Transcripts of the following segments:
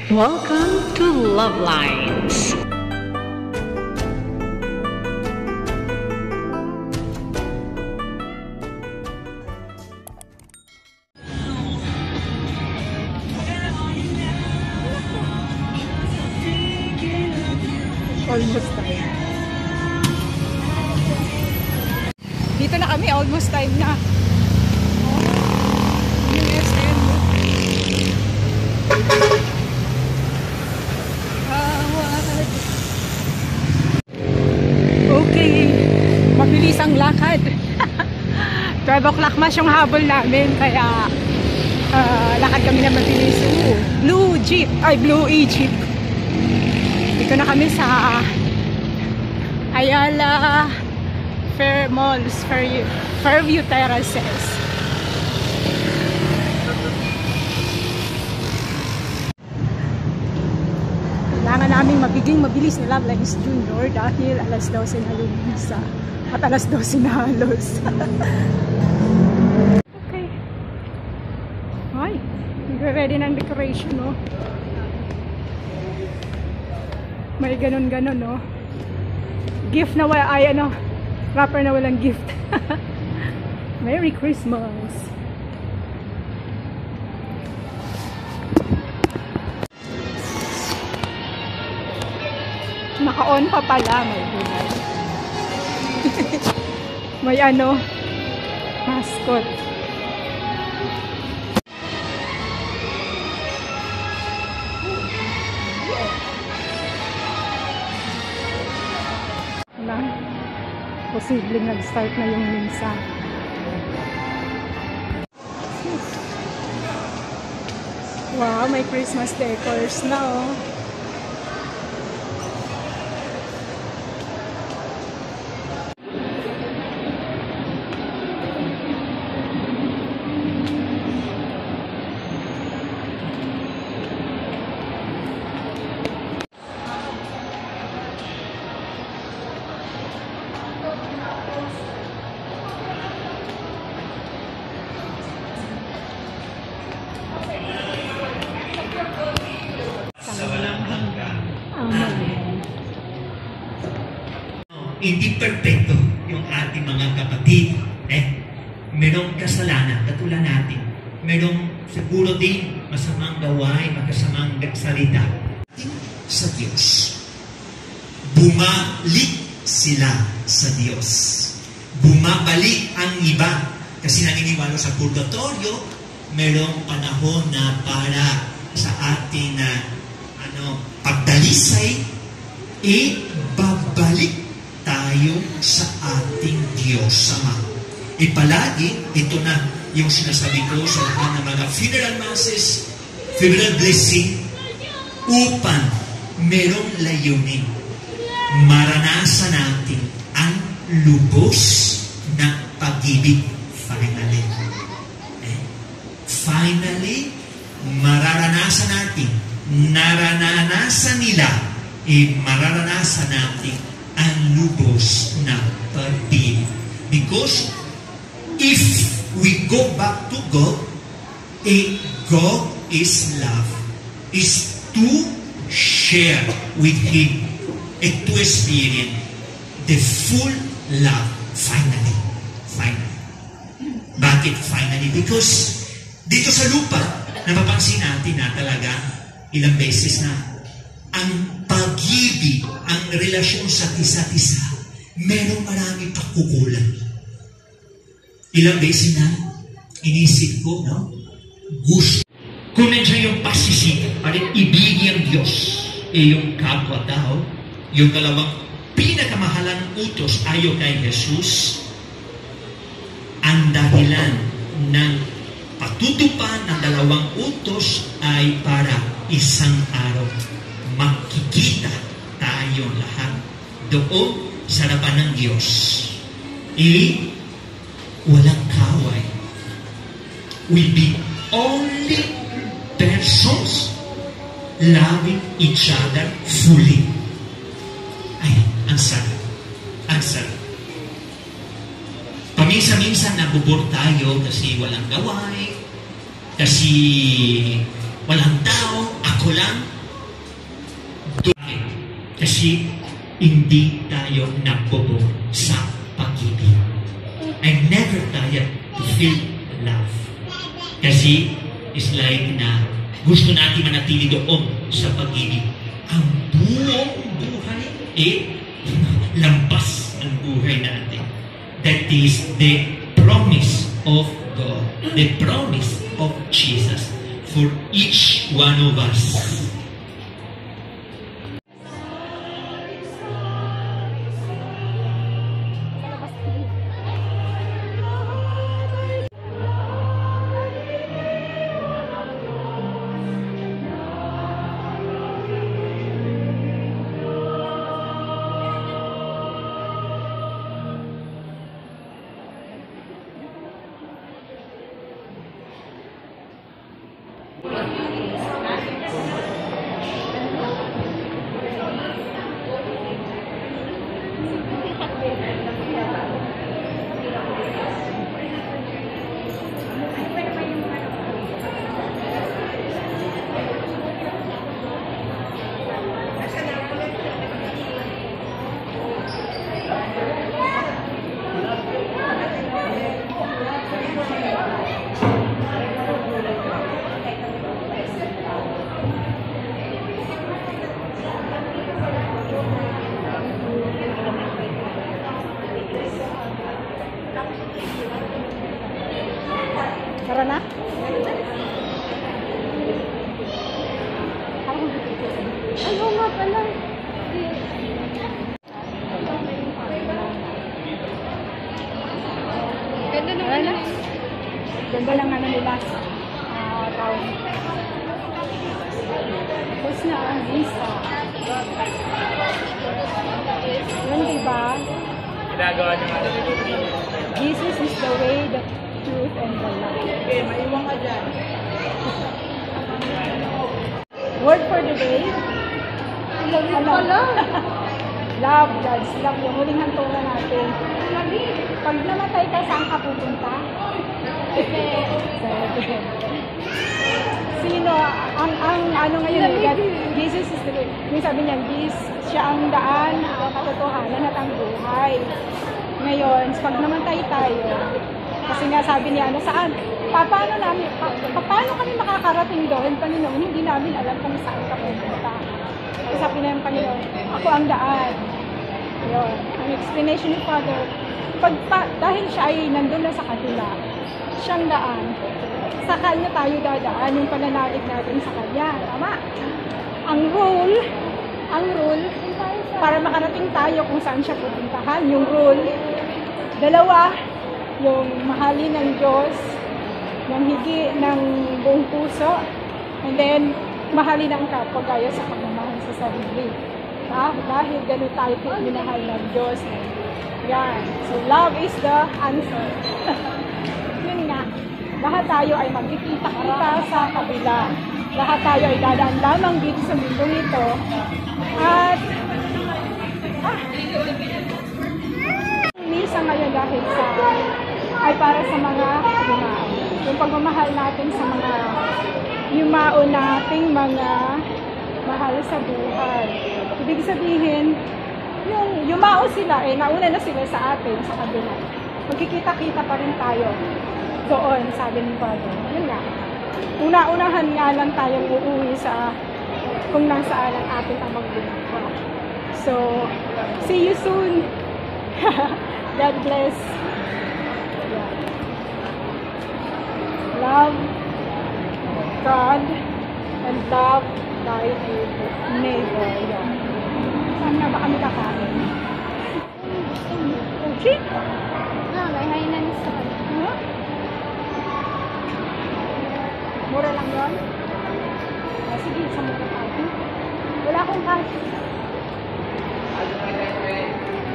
Welcome to Love Lines. Almost time. Dito na kami, almost time na. Yung SM. Okay. Mabilis ang lakad. 12 o'clock mas yung habol namin. Kaya lakad kami na mabilis. Blue Jeep. Ay, Blue E-Jeep. Dito na kami sa Ayala Fair Malls, Fairview Terraces. Kailangan namin magiging mabilis na Love Lines Junior dahil alas 12 na yung visa at alas 12 na halos. Okay. Ay, nagre-ready ng decoration, no? May ganun-ganun, no? Gift na wrapper na walang gift. Merry Christmas! Naka-on pa pala, my goodness. May mascot. Posibleng nag-start na yung misa. Wow, may Christmas decors na, oh. Hindi perfecto yung ating mga kapatid. Merong kasalanan, katulad natin. Merong siguro din masamang gawain, makasamang nagsalita. Sa Diyos. Bumalik sila sa Diyos. Bumabalik ang iba. Kasi naniniwala sa purgatorio, merong panahon na para sa ating pagdalisay, babalik tayo sa ating Diyos Ama. Palagi, ito na yung sinasabi ko sa lahat ng mga funeral masses, funeral blessing, upang merong layunin. Maranasan natin ang lubos na pag-ibig. Finally. Finally, mararanasan natin, naranasan nila, mararanasan natin ang lubos na pag-ibig. Because if we go back to God, God is love, is to share with Him and to experience the full love finally. Finally. Bakit finally? Because dito sa lupa, napapansin natin na talaga ilang beses na ang pag-ibig, ang relasyon sa isa't isa, merong marami pakukulan. Ilang beses na, inisip ko, no? Gusto. Kung nandiyan yung pasisika, para ibigin ang Diyos, yung kapwa-tao, yung dalawang pinakamahalang utos ayon kay Jesus, ang dahilan ng patutupan ng dalawang utos ay para isang araw makikita tayo lahat doon sa harapan ng Diyos. Walang kaway. We be only persons loving each other fully. Ay, ang sarap. Ang sarap. Paminsan-minsan nabubor tayo kasi walang gaway, kasi walang tao. Ako Kasi hindi tayo nabobo sa pag-ibig. I'm never tired to feel love. Kasi it's like na gusto natin manatili doon sa pag-ibig. Ang buong buhay, lampas ang buhay natin. That is the promise of God, the promise of Jesus for each one of us. Tara na. Ay, oo nga pala. Ganda naman na. Ganda lang ano nila. Town. Tapos na ang visa. Yan diba? Ginagawa niyo nga nila. Jesus is the way, the truth, and the life. Okay, maiwan ka dyan. Word for the day. Love, God's love. Yung huling hantungan natin. Pag namatay ka, saan ka pupunta? Sino? Ang ano ngayon, God, Jesus is the way. Yung sabi niya, siya ang daan, ang katotohanan at ang buhay. Ngayon, pag namatay tayo, kasi nga sabi niya, saan? Paano kami makakarating doon, Panginoon? Hindi namin alam kung saan ka pupunta. Kasi sabi na yung Panginoon, ako ang daan. Yun. Ang explanation ni Father, dahil siya ay nandun na sa kanila, siyang daan. Sa kanya tayo dadaan, yung pananalig natin sa kanya. Tama? Ang rule, para makarating tayo kung saan siya pupuntahan, yung rule, dalawa, yung mahalin ng Diyos, ng higi ng buong puso, and then, mahalin ang kapwa gaya sa pagmamahal sa sarili. Dahil ganun tayo minahal ng Diyos. Yan. So, love is the answer. Yun nga. Lahat tayo ay magkikita-kita sa kabila. Lahat tayo ay dadaan lamang dito sa mundong ito. At, misa ngayon dahil ay para sa mga yumao. Yung pagmamahal natin sa mga yumao nating mga mahal sa buhay. Ibig sabihin, yung yumao sila, nauna na sila sa atin, sa kabila. Magkikita-kita pa rin tayo doon, sabi ni Father. Yun nga. Una-unahan nga lang tayong uuwi sa kung nasaan ang ating amang binaka. So, see you soon. God bless. Yeah. Love God and love thy neighbor. Yeah. Saan nga ba kami kakain? Okay? May hainan sa Huh? Mura lang yun? Sige, sa mura tayo. Wala akong cash.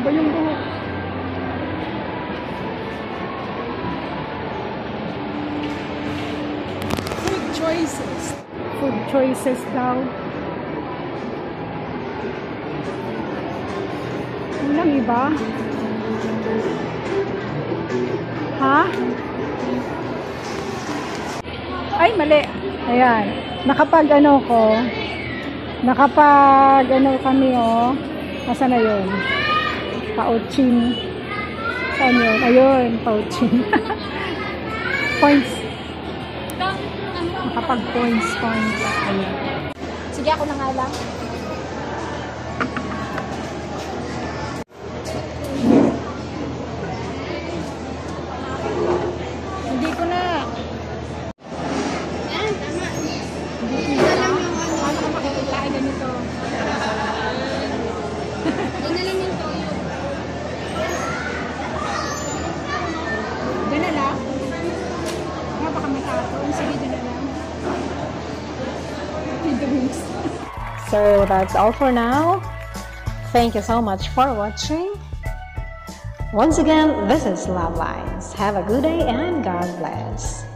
Ba yung buhok? Food choices. Food choices daw. Walang iba? Ha? Ay, mali. Ayan. Nakapag kami, Nasaan na yun? Pauchin. Saan yun? Ayun, Pauchin. Points. Makapag-points. Ayun. Sige, ako na nga lang. Hindi ko na. Yan, tama. Hindi ko Isa na. lang yung ano. Paano ka makikita ay ganito? Doon na lang yung toyo. Doon na lang. Nga baka matapon. Sige, doon na lang. So that's all for now. Thank you so much for watching. Once again, this is Love Lines. Have a good day and God bless.